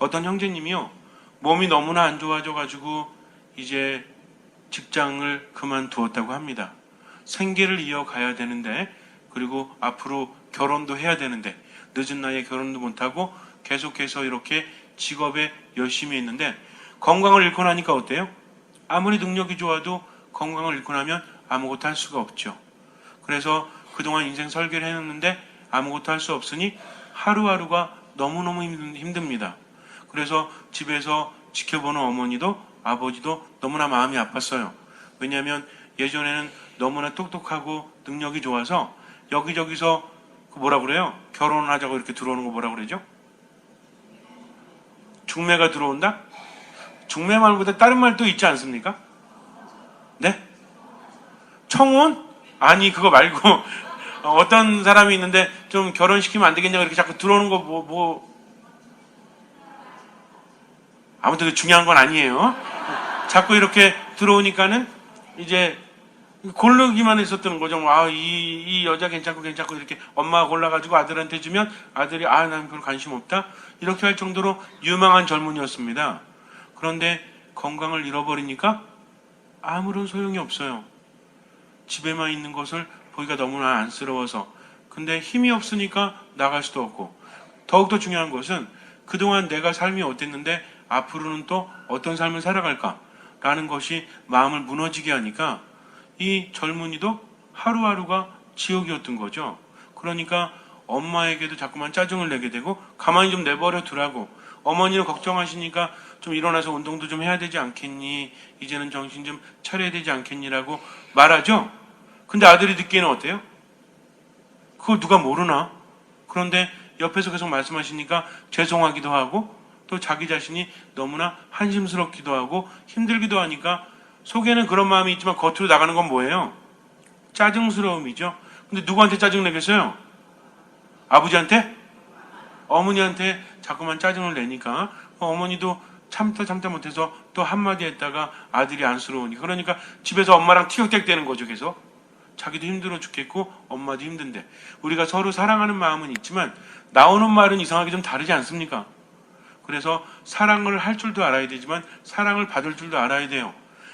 어떤 형제님이요, 몸이 너무나 안 좋아져가지고 이제 직장을 그만두었다고 합니다. 생계를 이어가야 되는데, 그리고 앞으로 결혼도 해야 되는데 늦은 나이에 결혼도 못하고 계속해서 이렇게 직업에 열심히 했는데 건강을 잃고 나니까 어때요? 아무리 능력이 좋아도 건강을 잃고 나면 아무것도 할 수가 없죠. 그래서 그동안 인생 설계를 해놨는데 아무것도 할 수 없으니 하루하루가 너무너무 힘듭니다. 그래서 집에서 지켜보는 어머니도 아버지도 너무나 마음이 아팠어요. 왜냐하면 예전에는 너무나 똑똑하고 능력이 좋아서 여기저기서 뭐라 그래요? 결혼하자고 이렇게 들어오는 거 뭐라 그러죠? 중매가 들어온다? 중매 말보다 다른 말도 있지 않습니까? 네? 청혼? 아니 그거 말고 어떤 사람이 있는데 좀 결혼시키면 안 되겠냐 이렇게 자꾸 들어오는 거 아무튼 그 중요한 건 아니에요. 자꾸 이렇게 들어오니까는 이제 고르기만 했었던 거죠. 이 여자 괜찮고 이렇게 엄마가 골라가지고 아들한테 주면 아들이 난 별로 관심 없다 이렇게 할 정도로 유망한 젊은이였습니다. 그런데 건강을 잃어버리니까 아무런 소용이 없어요. 집에만 있는 것을 보기가 너무나 안쓰러워서. 근데 힘이 없으니까 나갈 수도 없고, 더욱더 중요한 것은 그동안 내가 삶이 어땠는데 앞으로는 또 어떤 삶을 살아갈까라는 것이 마음을 무너지게 하니까 이 젊은이도 하루하루가 지옥이었던 거죠. 그러니까 엄마에게도 자꾸만 짜증을 내게 되고 가만히 좀 내버려 두라고, 어머니를 걱정하시니까 좀 일어나서 운동도 좀 해야 되지 않겠니, 이제는 정신 좀 차려야 되지 않겠니라고 말하죠. 근데 아들이 듣기에는 어때요? 그걸 누가 모르나? 그런데 옆에서 계속 말씀하시니까 죄송하기도 하고 또 자기 자신이 너무나 한심스럽기도 하고 힘들기도 하니까 속에는 그런 마음이 있지만 겉으로 나가는 건 뭐예요? 짜증스러움이죠. 근데 누구한테 짜증 내겠어요? 아버지한테? 어머니한테 자꾸만 짜증을 내니까 어머니도 참다 못해서 또 한마디 했다가 아들이 안쓰러우니, 그러니까 집에서 엄마랑 티격태격되는 거죠. 계속 자기도 힘들어 죽겠고 엄마도 힘든데, 우리가 서로 사랑하는 마음은 있지만 나오는 말은 이상하게 좀 다르지 않습니까? 그래서 사랑을 할 줄도 알아야 되지만 사랑을 받을 줄도 알아야 돼요.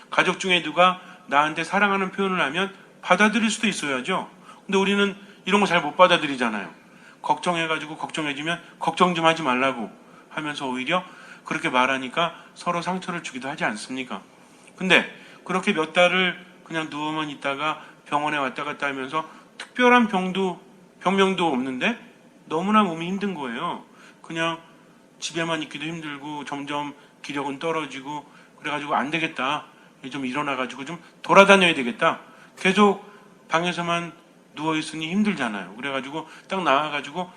가족 중에 누가 나한테 사랑하는 표현을 하면 받아들일 수도 있어야죠. 근데 우리는 이런 거 잘 못 받아들이잖아요. 걱정해가지고 걱정해지면 걱정 좀 하지 말라고 하면서 오히려 그렇게 말하니까 서로 상처를 주기도 하지 않습니까? 근데 그렇게 몇 달을 그냥 누워만 있다가 병원에 왔다 갔다 하면서 특별한 병명도 없는데 너무나 몸이 힘든 거예요. 그냥 집에만 있기도 힘들고 점점 기력은 떨어지고, 그래가지고 안 되겠다, 좀 일어나가지고 좀 돌아다녀야 되겠다. 계속 방에서만 누워있으니 힘들잖아요. 그래가지고 딱 나와가지고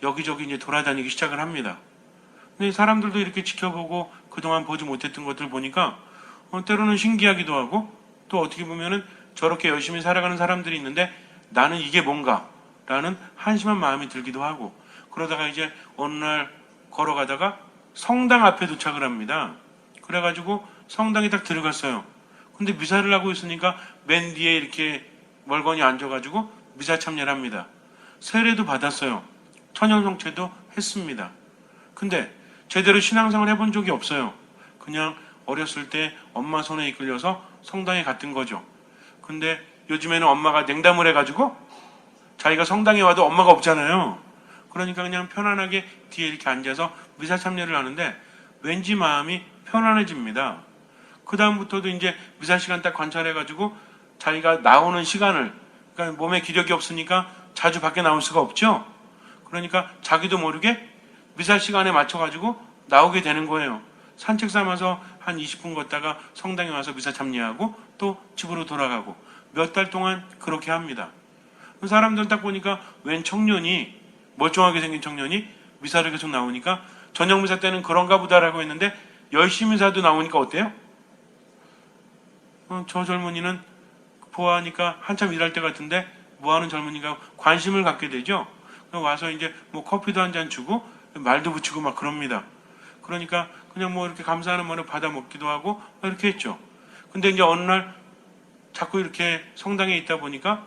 여기저기 이제 돌아다니기 시작을 합니다. 근데 사람들도 이렇게 지켜보고 그동안 보지 못했던 것들 보니까 때로는 신기하기도 하고, 또 어떻게 보면은 저렇게 열심히 살아가는 사람들이 있는데 나는 이게 뭔가 라는 한심한 마음이 들기도 하고, 그러다가 이제 어느 날 걸어가다가 성당 앞에 도착을 합니다. 그래가지고 성당에 딱 들어갔어요. 근데 미사를 하고 있으니까 맨 뒤에 이렇게 멀거니 앉아가지고 미사 참여를 합니다. 세례도 받았어요. 천연성체도 했습니다. 근데 제대로 신앙생활 해본 적이 없어요. 그냥 어렸을 때 엄마 손에 이끌려서 성당에 갔던 거죠. 근데 요즘에는 엄마가 냉담을 해가지고 자기가 성당에 와도 엄마가 없잖아요. 그러니까 그냥 편안하게 뒤에 이렇게 앉아서 미사 참여를 하는데 왠지 마음이 편안해집니다. 그 다음부터도 이제 미사 시간 딱 관찰해가지고 자기가 나오는 시간을, 그러니까 몸에 기력이 없으니까 자주 밖에 나올 수가 없죠. 그러니까 자기도 모르게 미사 시간에 맞춰가지고 나오게 되는 거예요. 산책 삼아서 한 20분 걷다가 성당에 와서 미사 참여하고 또 집으로 돌아가고 몇 달 동안 그렇게 합니다. 사람들 딱 보니까 웬 청년이, 멀쩡하게 생긴 청년이 미사를 계속 나오니까 저녁 미사 때는 그런가 보다라고 했는데 10시 미사도 나오니까 어때요? 저 젊은이는 보아하니까 한참 일할 때 같은데 뭐하는 젊은이가 관심을 갖게 되죠. 와서 이제 뭐 커피도 한 잔 주고 말도 붙이고 막 그럽니다. 그러니까 그냥 뭐 이렇게 감사하는 마음을 받아 먹기도 하고 이렇게 했죠. 근데 이제 어느 날 자꾸 이렇게 성당에 있다 보니까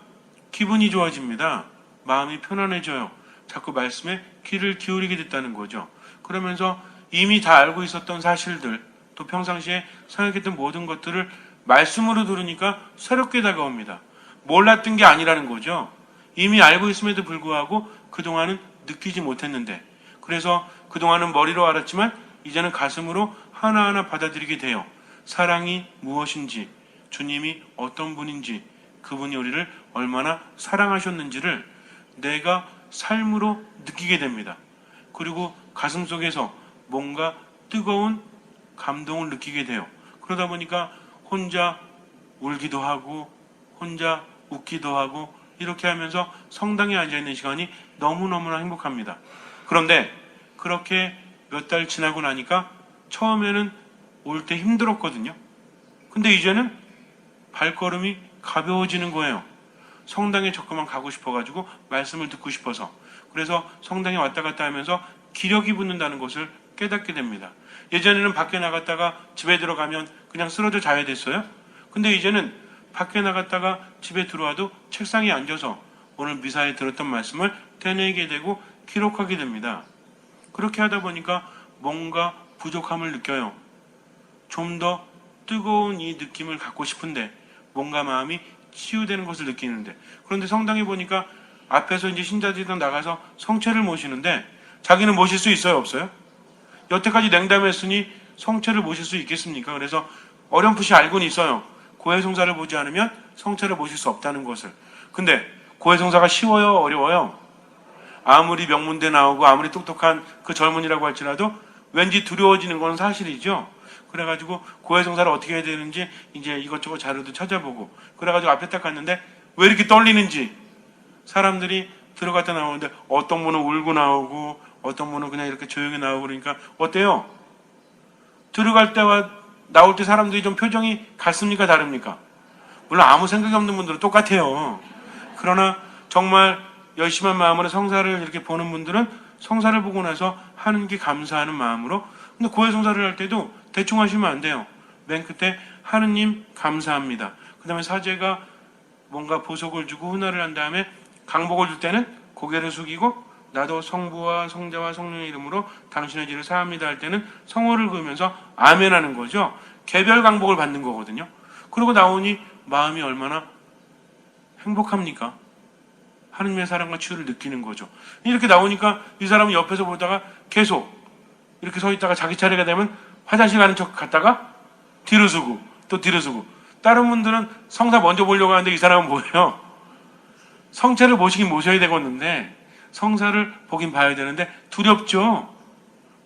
기분이 좋아집니다. 마음이 편안해져요. 자꾸 말씀에 귀를 기울이게 됐다는 거죠. 그러면서 이미 다 알고 있었던 사실들, 또 평상시에 생각했던 모든 것들을 말씀으로 들으니까 새롭게 다가옵니다. 몰랐던 게 아니라는 거죠. 이미 알고 있음에도 불구하고 그동안은 느끼지 못했는데, 그래서 그동안은 머리로 알았지만 이제는 가슴으로 하나하나 받아들이게 돼요. 사랑이 무엇인지, 주님이 어떤 분인지, 그분이 우리를 얼마나 사랑하셨는지를 내가 삶으로 느끼게 됩니다. 그리고 가슴속에서 뭔가 뜨거운 감동을 느끼게 돼요. 그러다 보니까 혼자 울기도 하고 혼자 웃기도 하고 이렇게 하면서 성당에 앉아있는 시간이 너무너무나 행복합니다. 그런데 그렇게 몇 달 지나고 나니까 처음에는 올 때 힘들었거든요. 근데 이제는 발걸음이 가벼워지는 거예요. 성당에 조금만 가고 싶어가지고 말씀을 듣고 싶어서. 그래서 성당에 왔다 갔다 하면서 기력이 붙는다는 것을 깨닫게 됩니다. 예전에는 밖에 나갔다가 집에 들어가면 그냥 쓰러져 자야 됐어요. 근데 이제는 밖에 나갔다가 집에 들어와도 책상에 앉아서 오늘 미사에 들었던 말씀을 되뇌게 되고 기록하게 됩니다. 그렇게 하다 보니까 뭔가 부족함을 느껴요. 좀 더 뜨거운 이 느낌을 갖고 싶은데 뭔가 마음이 치유되는 것을 느끼는데, 그런데 성당에 보니까 앞에서 이제 신자들이 나가서 성체를 모시는데 자기는 모실 수 있어요, 없어요? 여태까지 냉담했으니 성체를 모실 수 있겠습니까? 그래서 어렴풋이 알고는 있어요. 고해성사를 보지 않으면 성체를 모실 수 없다는 것을. 근데 고해성사가 쉬워요, 어려워요? 아무리 명문대 나오고 아무리 똑똑한 그 젊은이라고 할지라도 왠지 두려워지는 건 사실이죠. 그래가지고 고해성사를 어떻게 해야 되는지 이제 이것저것 자료도 찾아보고, 그래가지고 앞에 딱 갔는데 왜 이렇게 떨리는지, 사람들이 들어갔다 나오는데 어떤 분은 울고 나오고 어떤 분은 그냥 이렇게 조용히 나오고, 그러니까 어때요? 들어갈 때와 나올 때 사람들이 좀 표정이 같습니까, 다릅니까? 물론 아무 생각이 없는 분들은 똑같아요. 그러나 정말 열심한 마음으로 성사를 이렇게 보는 분들은 성사를 보고 나서 하는 게 감사하는 마음으로. 근데 고해성사를 할 때도 대충 하시면 안 돼요. 맨 끝에 하느님 감사합니다. 그 다음에 사제가 뭔가 보석을 주고 훈화를 한 다음에 강복을 줄 때는 고개를 숙이고 나도 성부와 성자와 성령의 이름으로 당신의 죄를 사합니다 할 때는 성호를 그으면서 아멘 하는 거죠. 개별 강복을 받는 거거든요. 그러고 나오니 마음이 얼마나 행복합니까? 하느님의 사랑과 치유를 느끼는 거죠. 이렇게 나오니까 이 사람은 옆에서 보다가 계속 이렇게 서 있다가 자기 차례가 되면 화장실 가는 척 갔다가 뒤로 서고 또 뒤로 서고. 다른 분들은 성사 먼저 보려고 하는데 이 사람은 뭐예요? 성체를 모시긴 모셔야 되겠는데 성사를 보긴 봐야 되는데 두렵죠.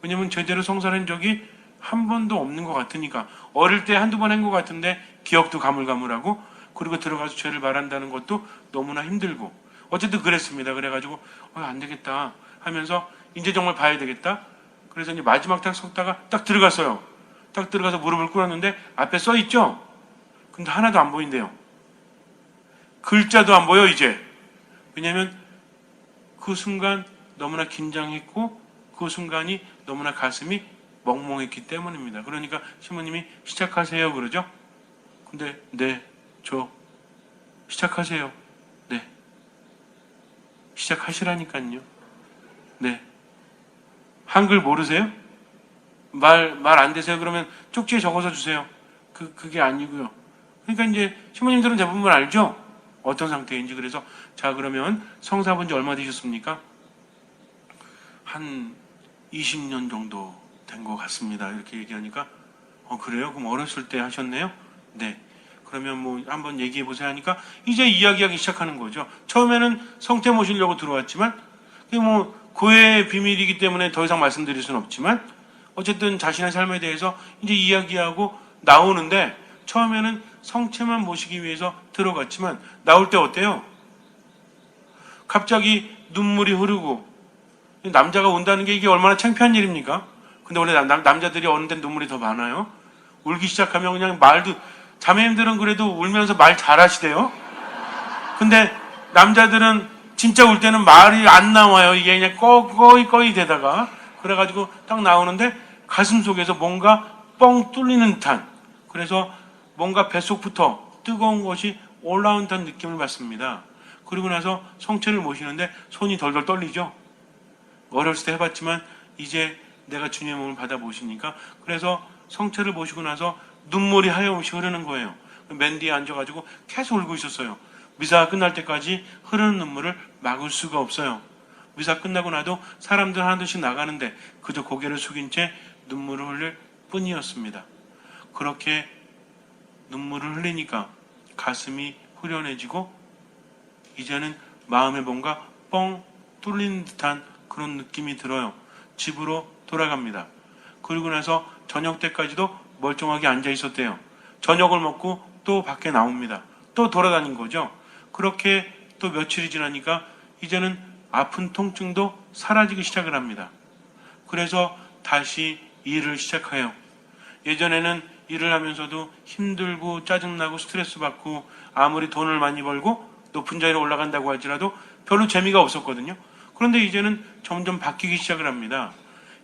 왜냐면 제대로 성사를 한 적이 한 번도 없는 것 같으니까. 어릴 때 한두 번 한 것 같은데 기억도 가물가물하고, 그리고 들어가서 죄를 말한다는 것도 너무나 힘들고. 어쨌든 그랬습니다. 그래가지고 안 되겠다 하면서 이제 정말 봐야 되겠다. 그래서 이제 마지막 딱 섰다가 딱 들어갔어요. 딱 들어가서 무릎을 꿇었는데 앞에 써 있죠? 근데 하나도 안 보인대요. 글자도 안 보여 이제. 왜냐면 그 순간 너무나 긴장했고 그 순간이 너무나 가슴이 멍멍했기 때문입니다. 그러니까 신부님이 시작하세요 그러죠? 근데 네, 저 시작하세요. 네, 시작하시라니까요. 네. 한글 모르세요? 말 안 되세요? 그러면 쪽지에 적어서 주세요. 그게 아니고요. 그러니까 이제 신부님들은 대부분 알죠? 어떤 상태인지. 그래서 자, 그러면 성사 본 지 얼마 되셨습니까? 한 20년 정도 된 것 같습니다. 이렇게 얘기하니까 그래요? 그럼 어렸을 때 하셨네요? 네. 그러면 뭐 한번 얘기해 보세요 하니까 이제 이야기하기 시작하는 거죠. 처음에는 성태 모시려고 들어왔지만 그게 뭐 고해의 비밀이기 때문에 더 이상 말씀드릴 수는 없지만 어쨌든 자신의 삶에 대해서 이제 이야기하고 나오는데, 처음에는 성체만 모시기 위해서 들어갔지만 나올 때 어때요? 갑자기 눈물이 흐르고. 남자가 운다는 게 이게 얼마나 창피한 일입니까? 근데 원래 남자들이 어느 때 눈물이 더 많아요. 울기 시작하면 그냥 말도, 자매님들은 그래도 울면서 말 잘하시대요. 근데 남자들은 진짜 울 때는 말이 안 나와요. 이게 그냥 꺼이 되다가. 그래가지고 딱 나오는데 가슴 속에서 뭔가 뻥 뚫리는 듯한, 그래서 뭔가 뱃속부터 뜨거운 것이 올라온 듯한 느낌을 받습니다. 그리고 나서 성체를 모시는데 손이 덜덜 떨리죠. 어렸을 때 해봤지만 이제 내가 주님의 몸을 받아보시니까 그래서 성체를 보시고 나서 눈물이 하염없이 흐르는 거예요. 맨 뒤에 앉아가지고 계속 울고 있었어요. 미사가 끝날 때까지 흐르는 눈물을 막을 수가 없어요. 미사 끝나고 나도 사람들 하나둘씩 나가는데 그저 고개를 숙인 채 눈물을 흘릴 뿐이었습니다. 그렇게 눈물을 흘리니까 가슴이 후련해지고 이제는 마음에 뭔가 뻥 뚫리는 듯한 그런 느낌이 들어요. 집으로 돌아갑니다. 그리고 나서 저녁 때까지도 멀쩡하게 앉아 있었대요. 저녁을 먹고 또 밖에 나옵니다. 또 돌아다닌 거죠. 그렇게 또 며칠이 지나니까 이제는 아픈 통증도 사라지기 시작을 합니다. 그래서 다시 일을 시작해요. 예전에는 일을 하면서도 힘들고 짜증나고 스트레스 받고 아무리 돈을 많이 벌고 높은 자리로 올라간다고 할지라도 별로 재미가 없었거든요. 그런데 이제는 점점 바뀌기 시작을 합니다.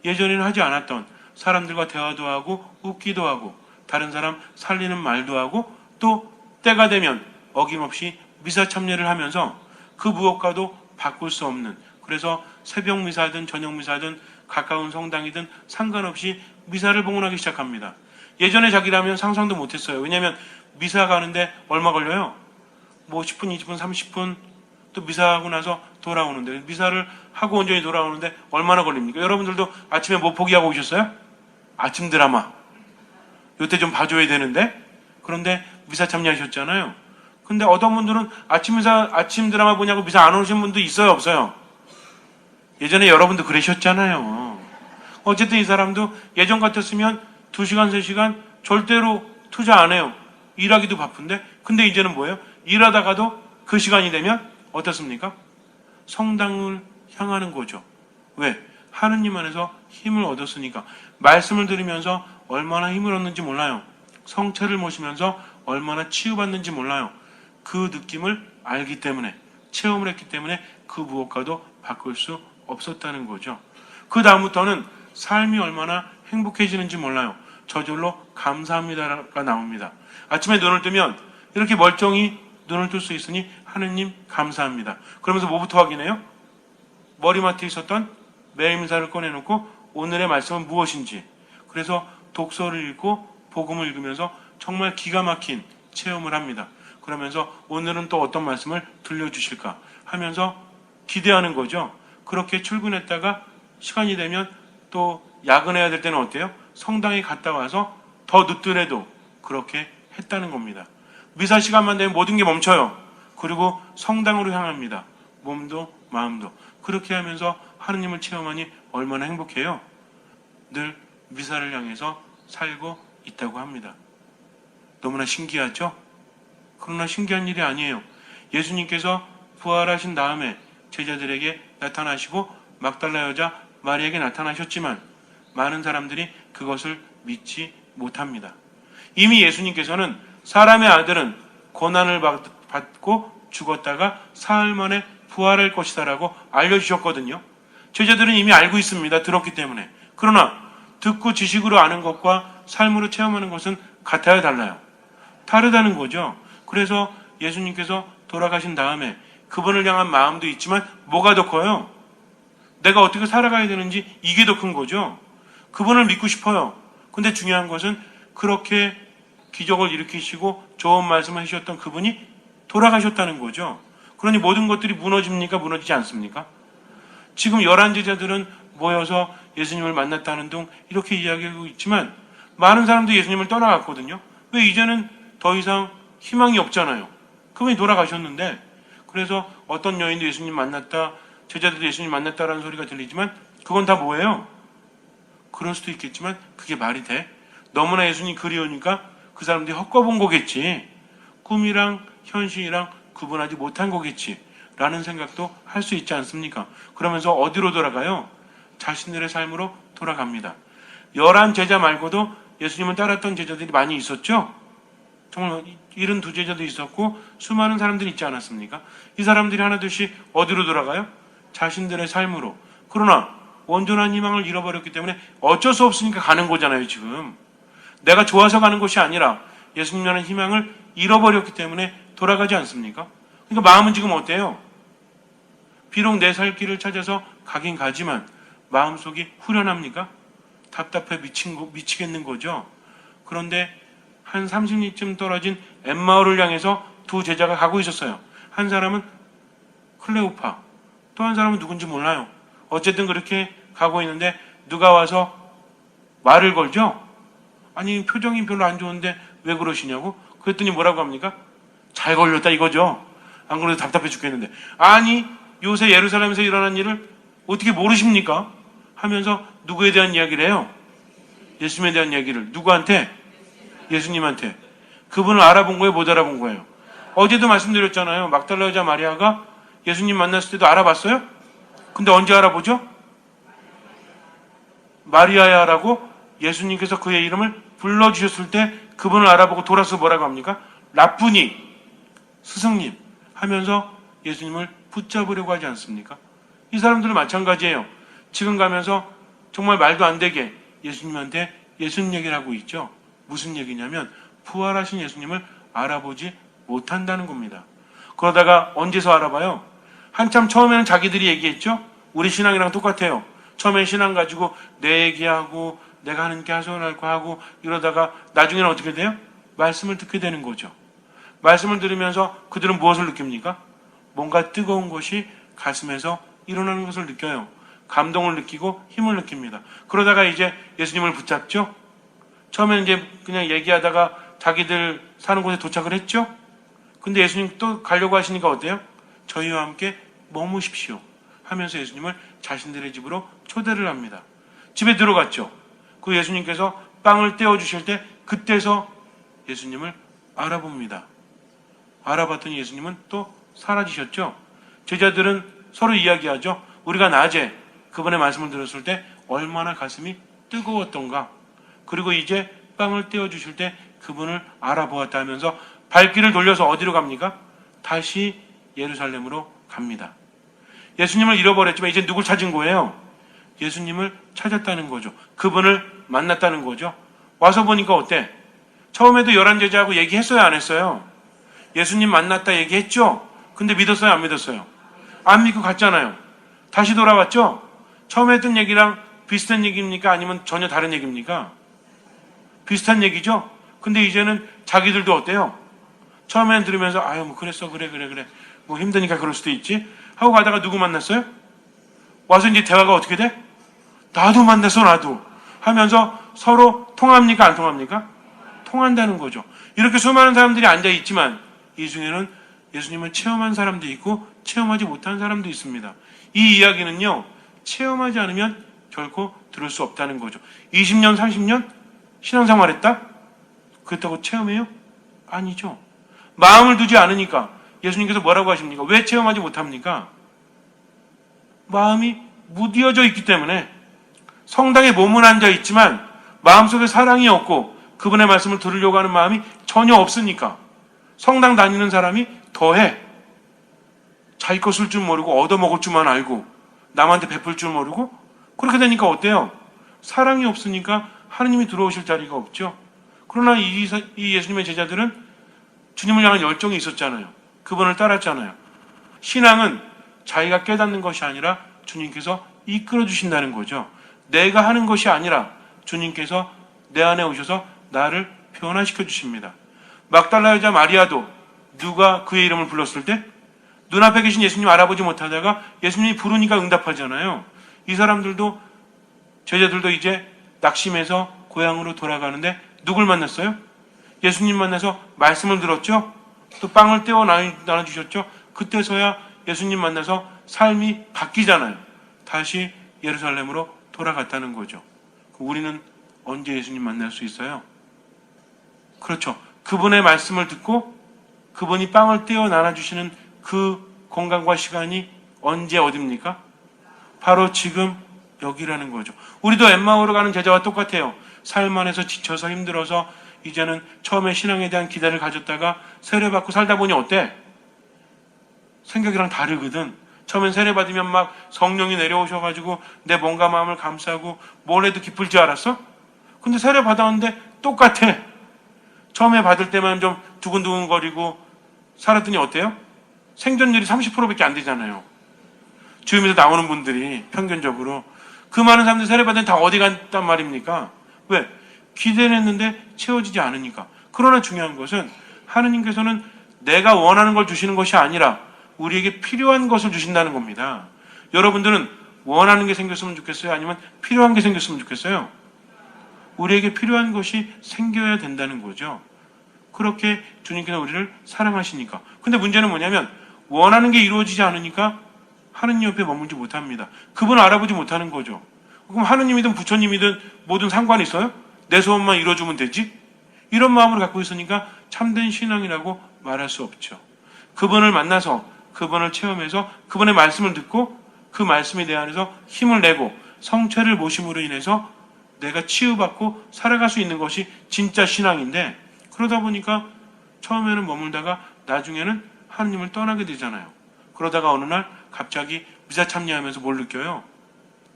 예전에는 하지 않았던 사람들과 대화도 하고 웃기도 하고 다른 사람 살리는 말도 하고 또 때가 되면 어김없이 미사 참여를 하면서 그 무엇과도 바꿀 수 없는, 그래서 새벽 미사든 저녁 미사든 가까운 성당이든 상관없이 미사를 봉헌하기 시작합니다. 예전에 자기라면 상상도 못했어요. 왜냐하면 미사 가는데 얼마 걸려요? 뭐 10분, 20분, 30분 또 미사하고 나서 돌아오는데, 미사를 하고 온전히 돌아오는데 얼마나 걸립니까? 여러분들도 아침에 뭐 포기하고 오셨어요? 아침 드라마 요때 좀 봐줘야 되는데, 그런데 미사 참여하셨잖아요. 근데 어떤 분들은 아침 드라마 보냐고 미사 안 오신 분도 있어요, 없어요? 예전에 여러분도 그러셨잖아요. 어쨌든 이 사람도 예전 같았으면 2시간, 3시간 절대로 투자 안 해요. 일하기도 바쁜데. 근데 이제는 뭐예요? 일하다가도 그 시간이 되면 어떻습니까? 성당을 향하는 거죠. 왜? 하느님 안에서 힘을 얻었으니까. 말씀을 들으면서 얼마나 힘을 얻는지 몰라요. 성체를 모시면서 얼마나 치유받는지 몰라요. 그 느낌을 알기 때문에, 체험을 했기 때문에 그 무엇과도 바꿀 수 없었다는 거죠. 그 다음부터는 삶이 얼마나 행복해지는지 몰라요. 저절로 감사합니다가 나옵니다. 아침에 눈을 뜨면 이렇게 멀쩡히 눈을 뜰 수 있으니 하느님 감사합니다. 그러면서 뭐부터 확인해요? 머리맡에 있었던 매일미사를 꺼내놓고 오늘의 말씀은 무엇인지, 그래서 독서를 읽고 복음을 읽으면서 정말 기가 막힌 체험을 합니다. 그러면서 오늘은 또 어떤 말씀을 들려주실까 하면서 기대하는 거죠. 그렇게 출근했다가 시간이 되면 또 야근해야 될 때는 어때요? 성당에 갔다 와서 더 늦더라도 그렇게 했다는 겁니다. 미사 시간만 되면 모든 게 멈춰요. 그리고 성당으로 향합니다. 몸도 마음도. 그렇게 하면서 하느님을 체험하니 얼마나 행복해요. 늘 미사를 향해서 살고 있다고 합니다. 너무나 신기하죠? 그러나 신기한 일이 아니에요. 예수님께서 부활하신 다음에 제자들에게 나타나시고 막달라 여자 마리에게 나타나셨지만 많은 사람들이 그것을 믿지 못합니다. 이미 예수님께서는 사람의 아들은 고난을 받고 죽었다가 사흘 만에 부활할 것이다라고 알려주셨거든요. 제자들은 이미 알고 있습니다. 들었기 때문에. 그러나 듣고 지식으로 아는 것과 삶으로 체험하는 것은 같아야 달라요. 다르다는 거죠. 그래서 예수님께서 돌아가신 다음에 그분을 향한 마음도 있지만 뭐가 더 커요? 내가 어떻게 살아가야 되는지 이게 더 큰 거죠. 그분을 믿고 싶어요. 근데 중요한 것은 그렇게 기적을 일으키시고 좋은 말씀을 해주셨던 그분이 돌아가셨다는 거죠. 그러니 모든 것들이 무너집니까? 무너지지 않습니까? 지금 11제자들은 모여서 예수님을 만났다는 둥 이렇게 이야기하고 있지만 많은 사람들이 예수님을 떠나갔거든요. 왜? 이제는 더 이상 희망이 없잖아요. 그분이 돌아가셨는데. 그래서 어떤 여인도 예수님 만났다, 제자들도 예수님 만났다라는 소리가 들리지만 그건 다 뭐예요? 그럴 수도 있겠지만 그게 말이 돼? 너무나 예수님 그리우니까 그 사람들이 헛거본 거겠지. 꿈이랑 현실이랑 구분하지 못한 거겠지. 라는 생각도 할 수 있지 않습니까? 그러면서 어디로 돌아가요? 자신들의 삶으로 돌아갑니다. 11제자 말고도 예수님을 따랐던 제자들이 많이 있었죠? 정말 72제자도 있었고 수많은 사람들이 있지 않았습니까? 이 사람들이 하나둘씩 어디로 돌아가요? 자신들의 삶으로. 그러나 온전한 희망을 잃어버렸기 때문에 어쩔 수 없으니까 가는 거잖아요. 지금 내가 좋아서 가는 것이 아니라 예수님이라는 희망을 잃어버렸기 때문에 돌아가지 않습니까? 그러니까 마음은 지금 어때요? 비록 내 살 길을 찾아서 가긴 가지만 마음속이 후련합니까? 답답해 미치겠는 거죠. 그런데 한 30리쯤 떨어진 엠마오를 향해서 두 제자가 가고 있었어요. 한 사람은 클레오파, 또 한 사람은 누군지 몰라요. 어쨌든 그렇게 가고 있는데 누가 와서 말을 걸죠? 아니, 표정이 별로 안 좋은데 왜 그러시냐고? 그랬더니 뭐라고 합니까? 잘 걸렸다 이거죠. 안 그래도 답답해 죽겠는데. 아니, 요새 예루살렘에서 일어난 일을 어떻게 모르십니까? 하면서 누구에 대한 이야기를 해요? 예수님에 대한 이야기를. 누구한테? 예수님한테. 그분을 알아본 거예요? 못 알아본 거예요? 어제도 말씀드렸잖아요. 막달라 여자 마리아가 예수님 만났을 때도 알아봤어요? 근데 언제 알아보죠? 마리아야라고 예수님께서 그의 이름을 불러주셨을 때 그분을 알아보고 돌아서 뭐라고 합니까? 라쁘니, 스승님 하면서 예수님을 붙잡으려고 하지 않습니까? 이 사람들은 마찬가지예요. 지금 가면서 정말 말도 안 되게 예수님한테 예수님 얘기를 하고 있죠. 무슨 얘기냐면 부활하신 예수님을 알아보지 못한다는 겁니다. 그러다가 언제서 알아봐요? 한참 처음에는 자기들이 얘기했죠. 우리 신앙이랑 똑같아요. 처음엔 신앙 가지고 내 얘기하고 내가 하는 게 하소연할 거 하고 이러다가 나중에는 어떻게 돼요? 말씀을 듣게 되는 거죠. 말씀을 들으면서 그들은 무엇을 느낍니까? 뭔가 뜨거운 것이 가슴에서 일어나는 것을 느껴요. 감동을 느끼고 힘을 느낍니다. 그러다가 이제 예수님을 붙잡죠. 처음에는 이제 그냥 얘기하다가 자기들 사는 곳에 도착을 했죠. 근데 예수님 또 가려고 하시니까 어때요? 저희와 함께 머무십시오 하면서 예수님을 자신들의 집으로 초대를 합니다. 집에 들어갔죠. 그 예수님께서 빵을 떼어주실 때 그때서 예수님을 알아봅니다. 알아봤더니 예수님은 또 사라지셨죠. 제자들은 서로 이야기하죠. 우리가 낮에 그분의 말씀을 들었을 때 얼마나 가슴이 뜨거웠던가. 그리고 이제 빵을 떼어주실 때 그분을 알아보았다 하면서 발길을 돌려서 어디로 갑니까? 다시 예루살렘으로 갑니다. 예수님을 잃어버렸지만 이제 누굴 찾은 거예요? 예수님을 찾았다는 거죠. 그분을 만났다는 거죠. 와서 보니까 어때? 처음에도 11제자하고 얘기했어요? 안 했어요? 예수님 만났다 얘기했죠? 근데 믿었어요? 안 믿었어요? 안 믿고 갔잖아요. 다시 돌아왔죠? 처음에 했던 얘기랑 비슷한 얘기입니까? 아니면 전혀 다른 얘기입니까? 비슷한 얘기죠? 근데 이제는 자기들도 어때요? 처음에는 들으면서 아유 뭐 그랬어 그래 뭐 힘드니까 그럴 수도 있지 하고 가다가 누구 만났어요? 와서 이제 대화가 어떻게 돼? 나도 만났어 나도 하면서 서로 통합니까 안 통합니까? 통한다는 거죠. 이렇게 수많은 사람들이 앉아있지만 이 중에는 예수님을 체험한 사람도 있고 체험하지 못한 사람도 있습니다. 이 이야기는요 체험하지 않으면 결코 들을 수 없다는 거죠. 20년 30년 신앙생활했다? 그렇다고 체험해요? 아니죠. 마음을 두지 않으니까 예수님께서 뭐라고 하십니까? 왜 체험하지 못합니까? 마음이 무디어져 있기 때문에. 성당에 몸은 앉아있지만 마음속에 사랑이 없고 그분의 말씀을 들으려고 하는 마음이 전혀 없으니까. 성당 다니는 사람이 더해. 자기 거 쓸 줄 모르고 얻어먹을 줄만 알고 남한테 베풀 줄 모르고 그렇게 되니까 어때요? 사랑이 없으니까 하느님이 들어오실 자리가 없죠. 그러나 이 예수님의 제자들은 주님을 향한 열정이 있었잖아요. 그분을 따랐잖아요. 신앙은 자기가 깨닫는 것이 아니라 주님께서 이끌어 주신다는 거죠. 내가 하는 것이 아니라 주님께서 내 안에 오셔서 나를 변화시켜 주십니다. 막달라 여자 마리아도 누가 그의 이름을 불렀을 때 눈앞에 계신 예수님 알아보지 못하다가 예수님이 부르니까 응답하잖아요. 이 사람들도 제자들도 이제 낙심해서 고향으로 돌아가는데 누굴 만났어요? 예수님 만나서 말씀을 들었죠? 또 빵을 떼어 나눠주셨죠? 그때서야 예수님 만나서 삶이 바뀌잖아요. 다시 예루살렘으로 돌아갔다는 거죠. 우리는 언제 예수님 만날 수 있어요? 그렇죠. 그분의 말씀을 듣고 그분이 빵을 떼어 나눠주시는 그 공간과 시간이 언제 어딥니까? 바로 지금 여기라는 거죠. 우리도 엠마오로 가는 제자와 똑같아요. 삶 안에서 지쳐서 힘들어서 이제는 처음에 신앙에 대한 기대를 가졌다가 세례받고 살다 보니 어때? 생각이랑 다르거든. 처음엔 세례받으면 막 성령이 내려오셔가지고 내 몸과 마음을 감싸고 뭘 해도 기쁠 줄 알았어? 근데 세례받았는데 똑같아. 처음에 받을 때만 좀 두근두근거리고 살았더니 어때요? 생존율이 30%밖에 안 되잖아요. 주위에서 나오는 분들이 평균적으로. 그 많은 사람들 세례받은 다 어디 갔단 말입니까? 왜? 기대를 했는데 채워지지 않으니까. 그러나 중요한 것은 하느님께서는 내가 원하는 걸 주시는 것이 아니라 우리에게 필요한 것을 주신다는 겁니다. 여러분들은 원하는 게 생겼으면 좋겠어요? 아니면 필요한 게 생겼으면 좋겠어요? 우리에게 필요한 것이 생겨야 된다는 거죠. 그렇게 주님께서 우리를 사랑하시니까. 근데 문제는 뭐냐면 원하는 게 이루어지지 않으니까 하느님 옆에 머물지 못합니다. 그분을 알아보지 못하는 거죠. 그럼 하느님이든 부처님이든 뭐든 상관이 있어요? 내 소원만 이루어주면 되지? 이런 마음을 갖고 있으니까 참된 신앙이라고 말할 수 없죠. 그분을 만나서 그분을 체험해서 그분의 말씀을 듣고 그 말씀에 대해서 힘을 내고 성체를 모심으로 인해서 내가 치유받고 살아갈 수 있는 것이 진짜 신앙인데, 그러다 보니까 처음에는 머물다가 나중에는 하느님을 떠나게 되잖아요. 그러다가 어느 날 갑자기 미사 참여하면서 뭘 느껴요?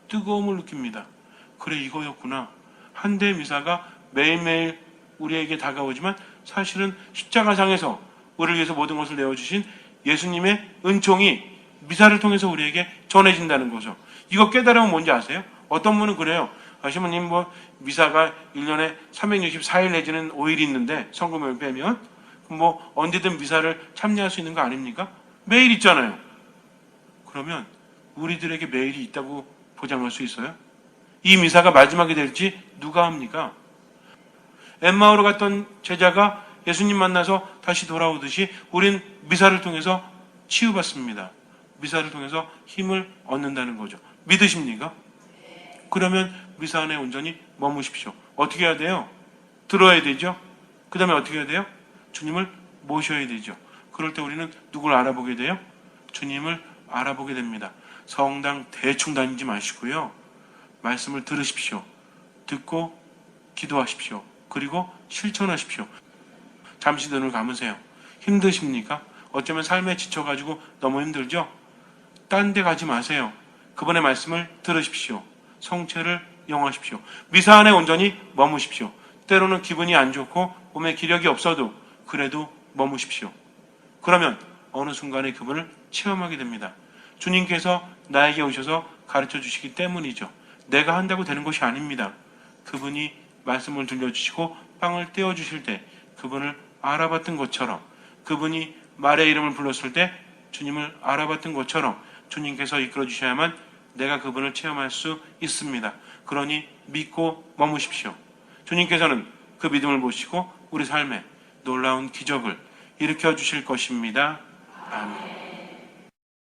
뜨거움을 느낍니다. 그래, 이거였구나. 한 대 미사가 매일매일 우리에게 다가오지만 사실은 십자가상에서 우리를 위해서 모든 것을 내어주신 예수님의 은총이 미사를 통해서 우리에게 전해진다는 거죠. 이거 깨달으면 뭔지 아세요? 어떤 분은 그래요. 시모님, 미사가 1년에 364일 내지는 5일 있는데 성금을 빼면 언제든 미사를 참여할 수 있는 거 아닙니까? 매일 있잖아요. 그러면 우리들에게 매일이 있다고 보장할 수 있어요? 이 미사가 마지막이 될지 누가 합니까? 엠마오로 갔던 제자가 예수님 만나서 다시 돌아오듯이 우린 미사를 통해서 치유받습니다. 미사를 통해서 힘을 얻는다는 거죠. 믿으십니까? 그러면 미사 안에 온전히 머무십시오. 어떻게 해야 돼요? 들어야 되죠. 그 다음에 어떻게 해야 돼요? 주님을 모셔야 되죠. 그럴 때 우리는 누굴 알아보게 돼요? 주님을 알아보게 됩니다. 성당 대충 다니지 마시고요. 말씀을 들으십시오. 듣고 기도하십시오. 그리고 실천하십시오. 잠시 눈을 감으세요. 힘드십니까? 어쩌면 삶에 지쳐가지고 너무 힘들죠? 딴 데 가지 마세요. 그분의 말씀을 들으십시오. 성체를 영하십시오. 미사 안에 온전히 머무십시오. 때로는 기분이 안 좋고 몸에 기력이 없어도 그래도 머무십시오. 그러면 어느 순간에 그분을 체험하게 됩니다. 주님께서 나에게 오셔서 가르쳐 주시기 때문이죠. 내가 한다고 되는 것이 아닙니다. 그분이 말씀을 들려주시고 빵을 떼어주실 때 그분을 알아봤던 것처럼, 그분이 말의 이름을 불렀을 때 주님을 알아봤던 것처럼 주님께서 이끌어 주셔야만 내가 그분을 체험할 수 있습니다. 그러니 믿고 머무십시오. 주님께서는 그 믿음을 보시고 우리 삶에 놀라운 기적을 일으켜 주실 것입니다. 아멘.